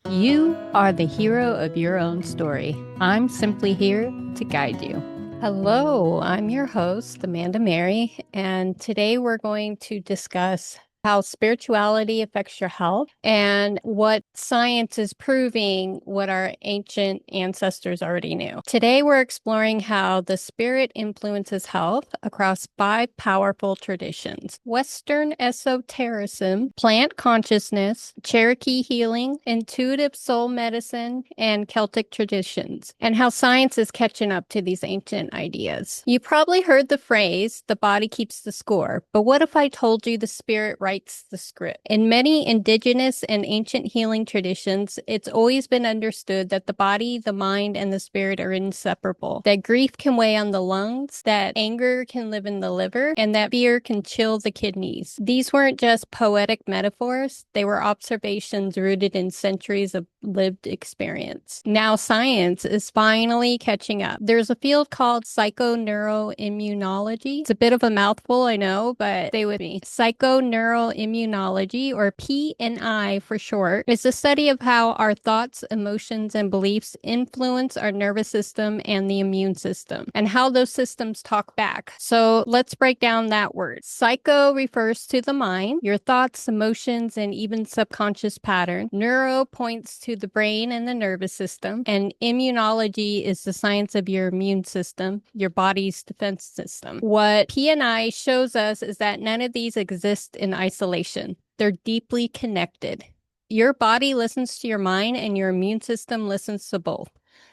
You are the hero of your own story. I'm simply here to guide you. Hello, I'm your host, Amanda Mary, and today we're going to discuss how spirituality affects your health and what science is proving what our ancient ancestors already knew. Today, we're exploring how the spirit influences health across 5 powerful traditions: Western esotericism, plant consciousness, Cherokee healing, intuitive soul medicine, and Celtic traditions, and how science is catching up to these ancient ideas. You probably heard the phrase, the body keeps the score, but what if I told you the spirit writes the script? In many indigenous and ancient healing traditions, it's always been understood that the body, the mind, and the spirit are inseparable, that grief can weigh on the lungs, that anger can live in the liver, and that fear can chill the kidneys. These weren't just poetic metaphors, they were observations rooted in centuries of lived experience. Now science is finally catching up. There's a field called psychoneuroimmunology. It's a bit of a mouthful, I know, but stay with me. Psychoneuroimmunology, or P&I for short, is the study of how our thoughts, emotions, and beliefs influence our nervous system and the immune system, and how those systems talk back. So let's break down that word. Psycho refers to the mind, your thoughts, emotions, and even subconscious patterns. Neuro points to the brain and the nervous system, and immunology is the science of your immune system, your body's defense system. What P&I shows us is that none of these exist in isolation. They're deeply connected. Your body listens to your mind, and your immune system listens to both.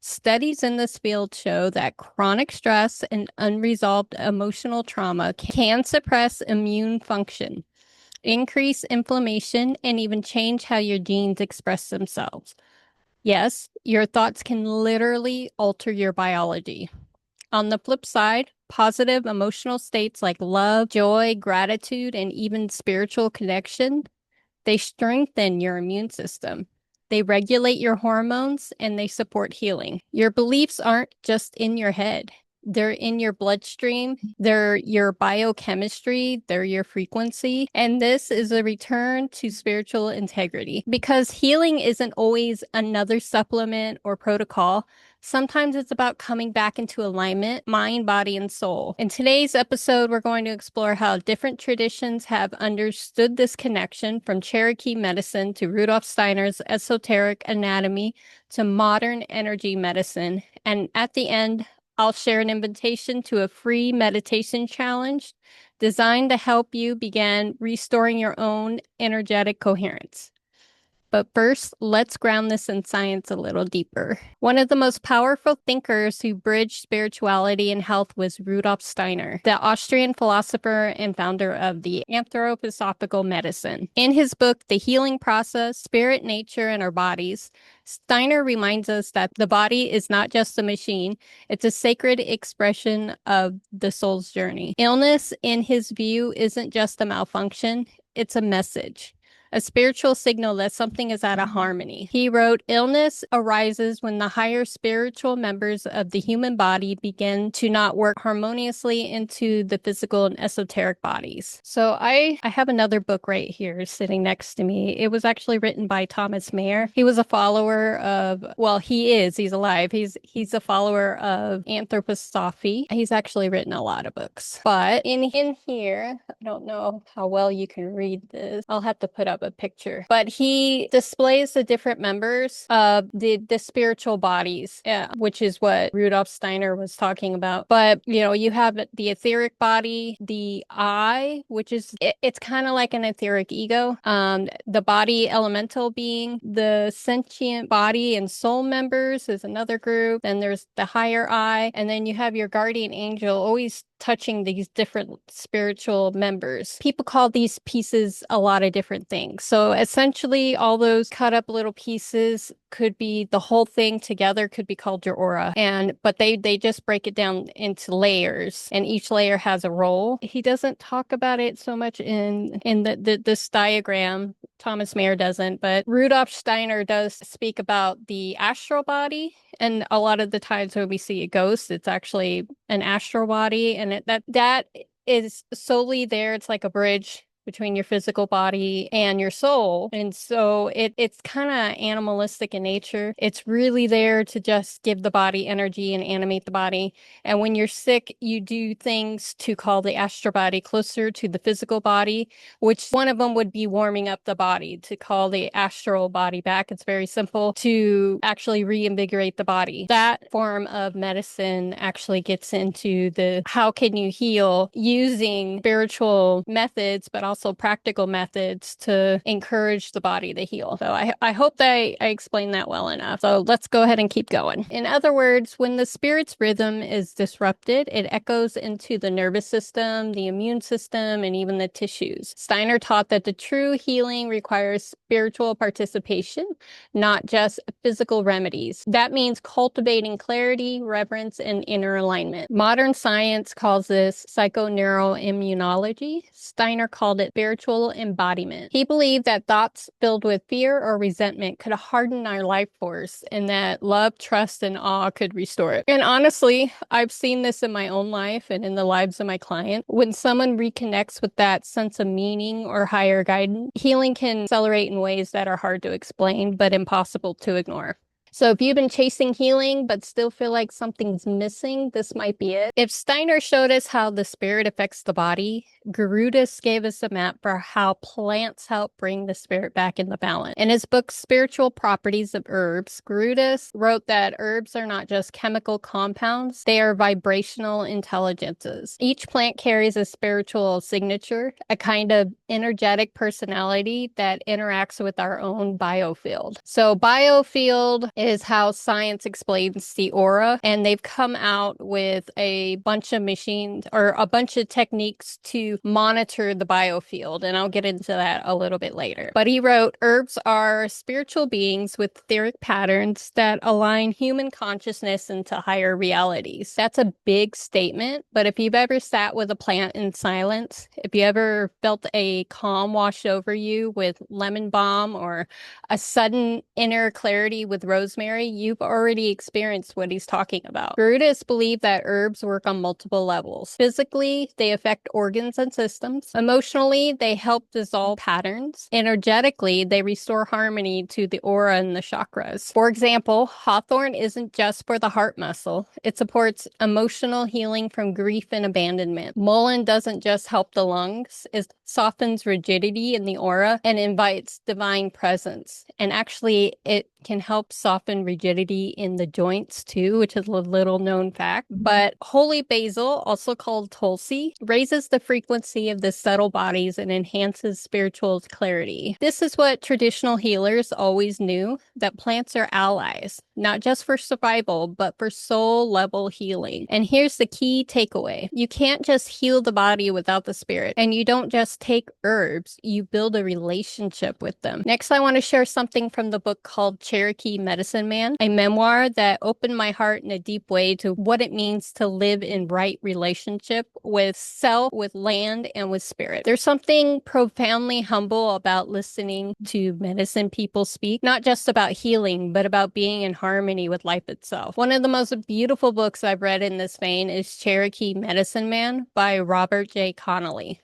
Studies in this field show that chronic stress and unresolved emotional trauma can suppress immune function, increase inflammation, and even change how your genes express themselves. Yes, your thoughts can literally alter your biology. On the flip side, positive emotional states like love, joy, gratitude, and even spiritual connection, they strengthen your immune system. They regulate your hormones and they support healing. Your beliefs aren't just in your head. They're in your bloodstream, they're your biochemistry, they're your frequency. And this is a return to spiritual integrity, because healing isn't always another supplement or protocol. Sometimes it's about coming back into alignment, mind, body, and soul. In today's episode, we're going to explore how different traditions have understood this connection, from Cherokee medicine to Rudolf Steiner's esoteric anatomy to modern energy medicine. And at the end, I'll share an invitation to a free meditation challenge designed to help you begin restoring your own energetic coherence. But first, let's ground this in science a little deeper. One of the most powerful thinkers who bridged spirituality and health was Rudolf Steiner, the Austrian philosopher and founder of the anthroposophical medicine. In his book, The Healing Process, Spirit, Nature, and Our Bodies, Steiner reminds us that the body is not just a machine, it's a sacred expression of the soul's journey. Illness, in his view, isn't just a malfunction, it's a message, a spiritual signal that something is out of harmony. He wrote, illness arises when the higher spiritual members of the human body begin to not work harmoniously into the physical and esoteric bodies. So I have another book right here sitting next to me. It was actually written by Thomas Mayer. He was a follower of, well, he's alive. He's a follower of anthroposophy. He's actually written a lot of books. But in here, I don't know how well you can read this. I'll have to put up a picture, but he displays the different members of the spiritual bodies, which is what Rudolf Steiner was talking about. But you have the etheric body, the I, which is it's kind of like an etheric ego, the body elemental being, the sentient body and soul members is another group. Then there's the higher I, and then you have your guardian angel, always touching these different spiritual members. People call these pieces a lot of different things. So essentially, all those cut up little pieces could be the whole thing together, could be called your aura. But they just break it down into layers, and each layer has a role. He doesn't talk about it so much in this diagram. Thomas Mayer doesn't, but Rudolf Steiner does speak about the astral body. And a lot of the times when we see a ghost, it's actually an astral body, and that is solely there. It's like a bridge between your physical body and your soul. And so it's kind of animalistic in nature. It's really there to just give the body energy and animate the body. And when you're sick, you do things to call the astral body closer to the physical body, which one of them would be warming up the body to call the astral body back. It's very simple to actually reinvigorate the body. That form of medicine actually gets into the how can you heal using spiritual methods, but also practical methods to encourage the body to heal. So I hope that I explained that well enough. So let's go ahead and keep going. In other words, when the spirit's rhythm is disrupted, it echoes into the nervous system, the immune system, and even the tissues. Steiner taught that the true healing requires spiritual participation, not just physical remedies. That means cultivating clarity, reverence, and inner alignment. Modern science calls this psychoneuroimmunology. Steiner called it spiritual embodiment. He believed that thoughts filled with fear or resentment could harden our life force, and that love, trust, and awe could restore it. And honestly, I've seen this in my own life and in the lives of my client. When someone reconnects with that sense of meaning or higher guidance, healing can accelerate in ways that are hard to explain, but impossible to ignore. So if you've been chasing healing but still feel like something's missing, this might be it. If Steiner showed us how the spirit affects the body, Garudis gave us a map for how plants help bring the spirit back into balance. In his book, Spiritual Properties of Herbs, Garudis wrote that herbs are not just chemical compounds, they are vibrational intelligences. Each plant carries a spiritual signature, a kind of energetic personality that interacts with our own biofield. So biofield is how science explains the aura, and they've come out with a bunch of machines or a bunch of techniques to monitor the biofield, and I'll get into that a little bit later. But he wrote, herbs are spiritual beings with etheric patterns that align human consciousness into higher realities. That's a big statement, but if you've ever sat with a plant in silence, if you ever felt a calm wash over you with lemon balm or a sudden inner clarity with rosemary, you've already experienced what he's talking about. Garudis believed that herbs work on multiple levels. Physically, they affect organs and systems. Emotionally, they help dissolve patterns. Energetically, they restore harmony to the aura and the chakras. For example, hawthorn isn't just for the heart muscle. It supports emotional healing from grief and abandonment. Mullein doesn't just help the lungs. It softens rigidity in the aura and invites divine presence. And actually, it can help soften rigidity in the joints too, which is a little known fact. But holy basil, also called tulsi, raises the frequency of the subtle bodies and enhances spiritual clarity. This is what traditional healers always knew, that plants are allies, not just for survival, but for soul level healing. And here's the key takeaway. You can't just heal the body without the spirit, and you don't just take herbs, you build a relationship with them. Next, I want to share something from the book called Cherokee Medicine Man, a memoir that opened my heart in a deep way to what it means to live in right relationship with self, with land, and with spirit. There's something profoundly humble about listening to medicine people speak, not just about healing, but about being in harmony with life itself. One of the most beautiful books I've read in this vein is Cherokee Medicine Man by Robert J. Connolly.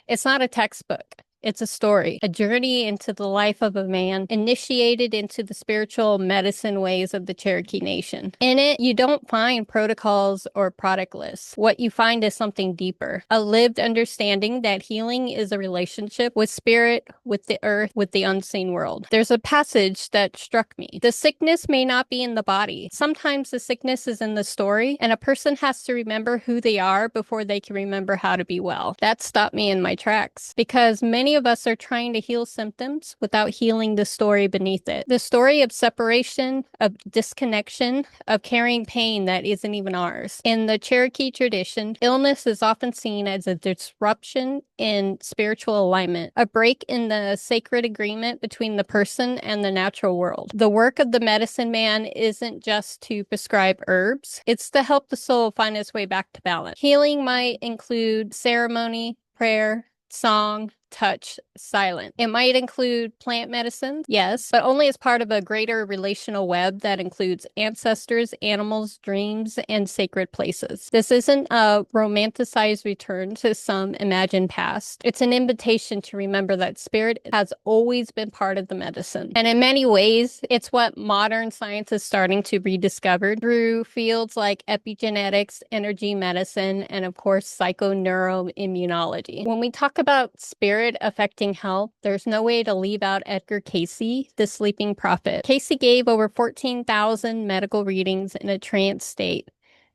It's not a textbook. It's a story, a journey into the life of a man initiated into the spiritual medicine ways of the Cherokee Nation. In it, you don't find protocols or product lists. What you find is something deeper, a lived understanding that healing is a relationship with spirit, with the earth, with the unseen world. There's a passage that struck me. The sickness may not be in the body. Sometimes the sickness is in the story, and a person has to remember who they are before they can remember how to be well. That stopped me in my tracks, because many of us are trying to heal symptoms without healing the story beneath it. The story of separation, of disconnection, of carrying pain that isn't even ours. In the Cherokee tradition, illness is often seen as a disruption in spiritual alignment, a break in the sacred agreement between the person and the natural world. The work of the medicine man isn't just to prescribe herbs, it's to help the soul find its way back to balance. Healing might include ceremony, prayer, song, touch, silent. It might include plant medicine, yes, but only as part of a greater relational web that includes ancestors, animals, dreams, and sacred places. This isn't a romanticized return to some imagined past. It's an invitation to remember that spirit has always been part of the medicine. And in many ways, it's what modern science is starting to rediscover through fields like epigenetics, energy medicine, and of course, psychoneuroimmunology. When we talk about spirit affecting health, there's no way to leave out Edgar Cayce, the sleeping prophet. Cayce gave over 14,000 medical readings in a trance state,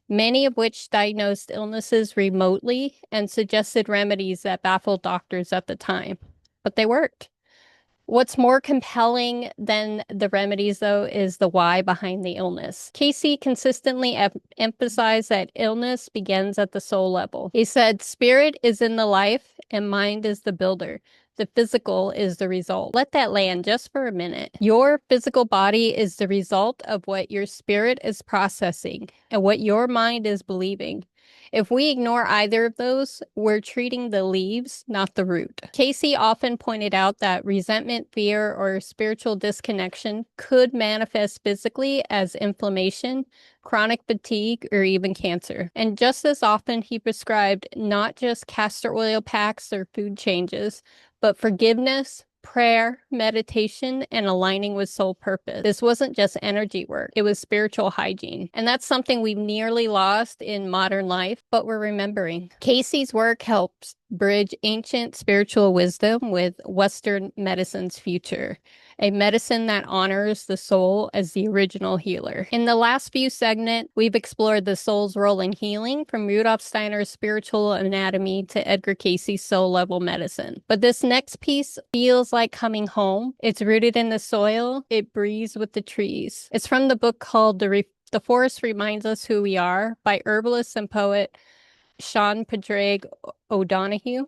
many of which diagnosed illnesses remotely and suggested remedies that baffled doctors at the time. But they worked. What's more compelling than the remedies, though, is the why behind the illness. Cayce consistently emphasized that illness begins at the soul level. He said, spirit is in the life and mind is the builder. The physical is the result. Let that land just for a minute. Your physical body is the result of what your spirit is processing and what your mind is believing. If we ignore either of those, we're treating the leaves, not the root. Cayce often pointed out that resentment, fear, or spiritual disconnection could manifest physically as inflammation, chronic fatigue, or even cancer. And just as often, he prescribed not just castor oil packs or food changes, but forgiveness, prayer, meditation, and aligning with soul purpose. This wasn't just energy work, it was spiritual hygiene. And that's something we've nearly lost in modern life, but we're remembering. Cayce's work helps bridge ancient spiritual wisdom with Western medicine's future, a medicine that honors the soul as the original healer. In the last few segments, we've explored the soul's role in healing, from Rudolf Steiner's spiritual anatomy to Edgar Cayce's soul-level medicine. But this next piece feels like coming home. It's rooted in the soil. It breathes with the trees. It's from the book called The Forest Reminds Us Who We Are by herbalist and poet Sean Padraig O'Donoghue.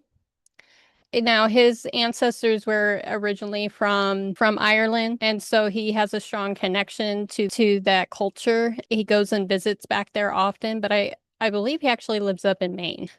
Now, his ancestors were originally from Ireland, and so he has a strong connection to that culture. He goes and visits back there often, but I believe he actually lives up in Maine.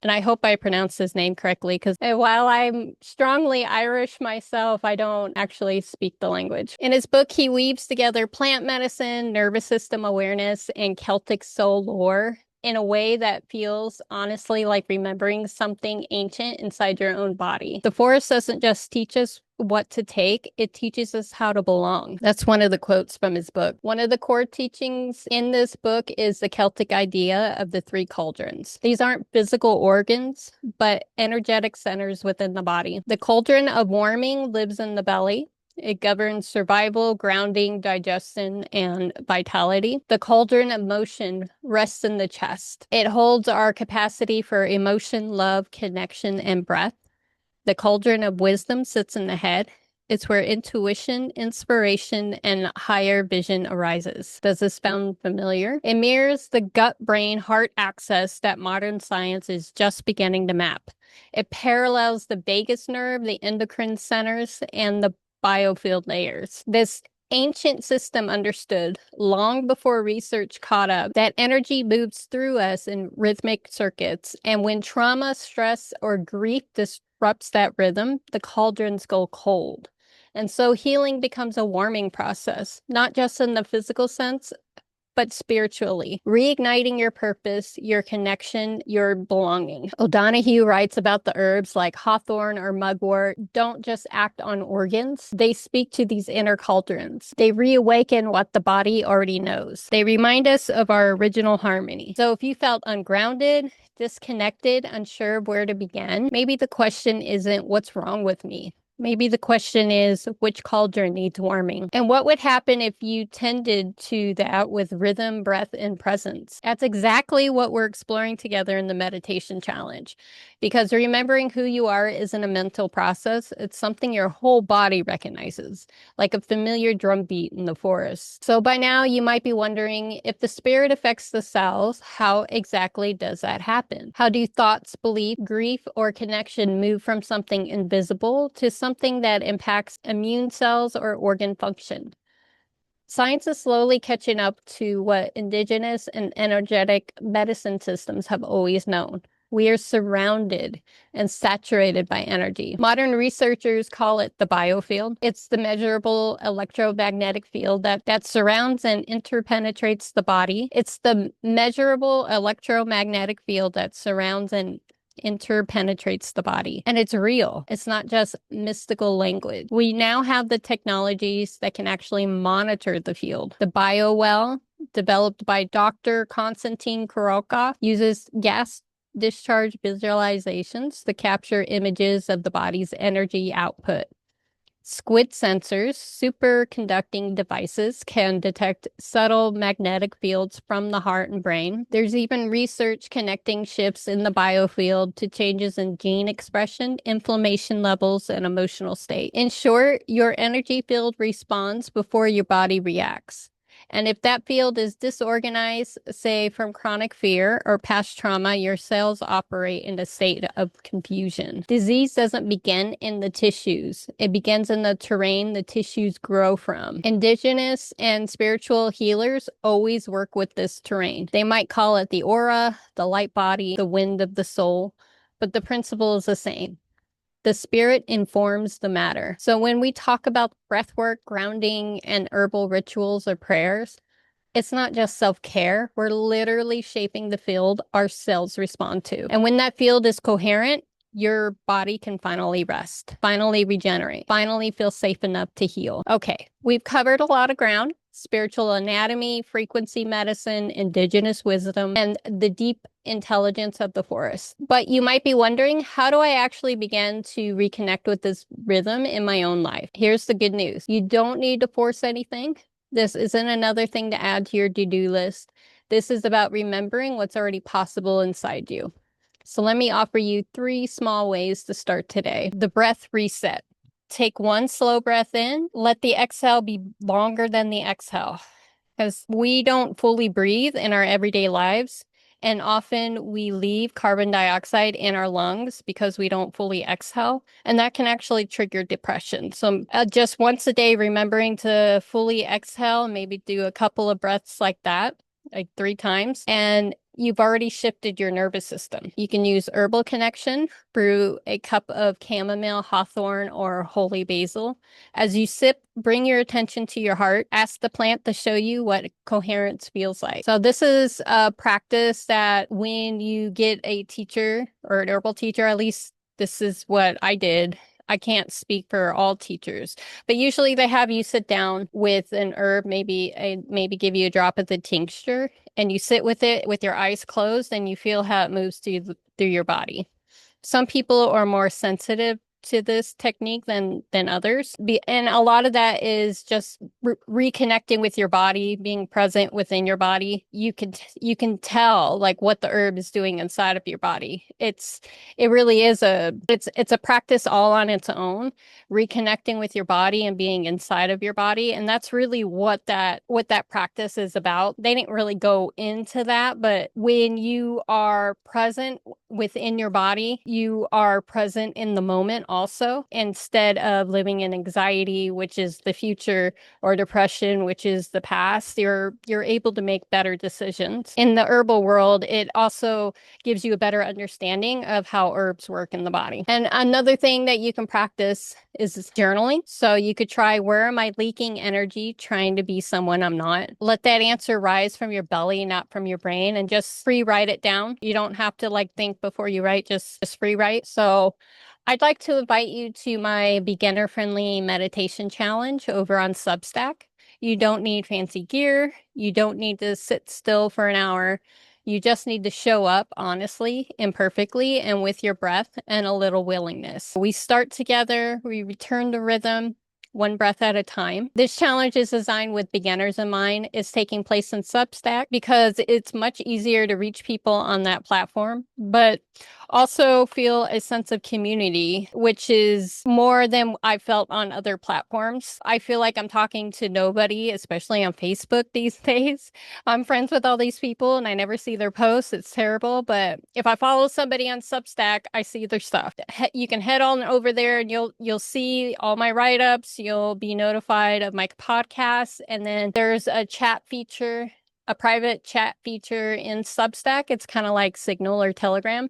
And I hope I pronounced his name correctly, because while I'm strongly Irish myself, I don't actually speak the language. In his book, he weaves together plant medicine, nervous system awareness, and Celtic soul lore in a way that feels honestly like remembering something ancient inside your own body. The forest doesn't just teach us what to take, it teaches us how to belong. That's one of the quotes from his book. One of the core teachings in this book is the Celtic idea of the three cauldrons. These aren't physical organs, but energetic centers within the body. The cauldron of warming lives in the belly. It governs survival, grounding, digestion, and vitality. The cauldron of motion rests in the chest. It holds our capacity for emotion, love, connection, and breath. The cauldron of wisdom sits in the head. It's where intuition, inspiration, and higher vision arises. Does this sound familiar? It mirrors the gut-brain-heart axis that modern science is just beginning to map. It parallels the vagus nerve, the endocrine centers, and the biofield layers. This ancient system understood, long before research caught up, that energy moves through us in rhythmic circuits, and when trauma, stress, or grief disrupts that rhythm, the cauldrons go cold. And so healing becomes a warming process, not just in the physical sense, but spiritually, reigniting your purpose, your connection, your belonging. O'Donoghue writes about the herbs like hawthorn or mugwort don't just act on organs, they speak to these inner cauldrons. They reawaken what the body already knows. They remind us of our original harmony. So if you felt ungrounded, disconnected, unsure of where to begin, maybe the question isn't what's wrong with me. Maybe the question is, which cauldron needs warming? And what would happen if you tended to that with rhythm, breath, and presence? That's exactly what we're exploring together in the meditation challenge. Because remembering who you are isn't a mental process, it's something your whole body recognizes, like a familiar drumbeat in the forest. So by now, you might be wondering, if the spirit affects the cells, how exactly does that happen? How do thoughts, belief, grief, or connection move from something invisible to something that impacts immune cells or organ function? Science is slowly catching up to what indigenous and energetic medicine systems have always known. We are surrounded and saturated by energy. Modern researchers call it the biofield. It's the measurable electromagnetic field that surrounds and interpenetrates the body. It's the measurable electromagnetic field that surrounds and interpenetrates the body. And it's real. It's not just mystical language. We now have the technologies that can actually monitor the field. The BioWell, developed by Dr. Konstantin Kurokov, uses gas discharge visualizations to capture images of the body's energy output. Squid sensors, superconducting devices, can detect subtle magnetic fields from the heart and brain. There's even research connecting shifts in the biofield to changes in gene expression, inflammation levels, and emotional state. In short, your energy field responds before your body reacts. And if that field is disorganized, say from chronic fear or past trauma, your cells operate in a state of confusion. Disease doesn't begin in the tissues. It begins in the terrain the tissues grow from. Indigenous and spiritual healers always work with this terrain. They might call it the aura, the light body, the wind of the soul, but the principle is the same. The spirit informs the matter. So when we talk about breathwork, grounding, and herbal rituals or prayers, it's not just self-care. We're literally shaping the field our cells respond to. And when that field is coherent, your body can finally rest, finally regenerate, finally feel safe enough to heal. Okay, we've covered a lot of ground: spiritual anatomy, frequency medicine, indigenous wisdom, and the deep intelligence of the forest. But you might be wondering, how do I actually begin to reconnect with this rhythm in my own life? Here's the good news. You don't need to force anything. This isn't another thing to add to your to-do list. This is about remembering what's already possible inside you. So let me offer you 3 small ways to start today. The breath reset. Take 1 slow breath in. Let the exhale be longer than the exhale, because we don't fully breathe in our everyday lives. And often we leave carbon dioxide in our lungs because we don't fully exhale. And that can actually trigger depression. So just once a day, remembering to fully exhale, maybe do a couple of breaths like that, like 3 times. And you've already shifted your nervous system. You can use herbal connection, brew a cup of chamomile, hawthorn, or holy basil. As you sip, bring your attention to your heart. Ask the plant to show you what coherence feels like. So this is a practice that when you get a teacher or an herbal teacher, at least this is what I did. I can't speak for all teachers, but usually they have you sit down with an herb, maybe give you a drop of the tincture, and you sit with it with your eyes closed, and you feel how it moves through your body. Some people are more sensitive to this technique than others. And a lot of that is just reconnecting with your body, being present within your body. You can tell like what the herb is doing inside of your body. It really is it's a practice all on its own, reconnecting with your body and being inside of your body. And that's really what that practice is about. They didn't really go into that, but when you are present within your body, you are present in the moment also, instead of living in anxiety, which is the future, or depression, which is the past. You're able to make better decisions. In the herbal world, it also gives you a better understanding of how herbs work in the body. And another thing that you can practice is journaling. So you could try, where am I leaking energy trying to be someone I'm not? Let that answer rise from your belly, not from your brain, and just free write it down. You don't have to like think before you write, just free write. So I'd like to invite you to my beginner-friendly meditation challenge over on Substack. You don't need fancy gear. You don't need to sit still for an hour. You just need to show up honestly, imperfectly, and with your breath and a little willingness. We start together, we return to rhythm, 1 breath at a time. This challenge is designed with beginners in mind. It's taking place in Substack because it's much easier to reach people on that platform, but also feel a sense of community, which is more than I felt on other platforms. I feel like I'm talking to nobody, especially on Facebook these days. I'm friends with all these people and I never see their posts. It's terrible. But if I follow somebody on Substack, I see their stuff. You can head on over there and you'll see all my write-ups. You'll be notified of my podcasts. And then there's a chat feature a private chat feature in Substack. It's kind of like Signal or Telegram.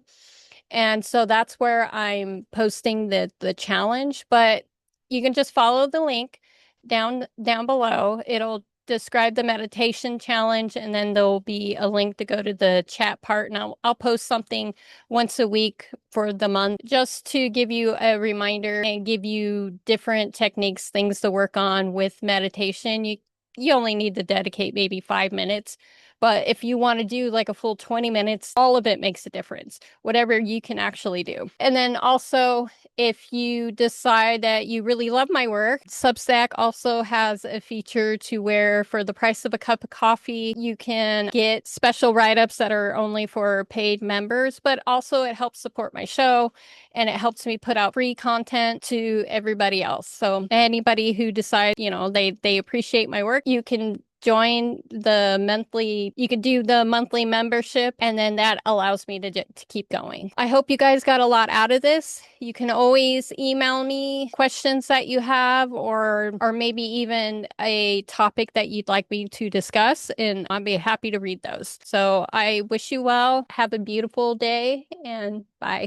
And so that's where I'm posting the challenge, but you can just follow the link down below. It'll describe the meditation challenge, and then there'll be a link to go to the chat part. And I'll post something once a week for the month just to give you a reminder and give you different techniques, things to work on with meditation. You only need to dedicate maybe 5 minutes. But if you want to do like a full 20 minutes, all of it makes a difference, whatever you can actually do. And then also, if you decide that you really love my work, Substack also has a feature to where for the price of a cup of coffee, you can get special write-ups that are only for paid members, but also it helps support my show and it helps me put out free content to everybody else. So anybody who decides, they appreciate my work, you can join you could do the monthly membership, and then that allows me to keep going. I hope you guys got a lot out of this. You can always email me questions that you have, or maybe even a topic that you'd like me to discuss, and I'd be happy to read those. So I wish you well. Have a beautiful day, and bye.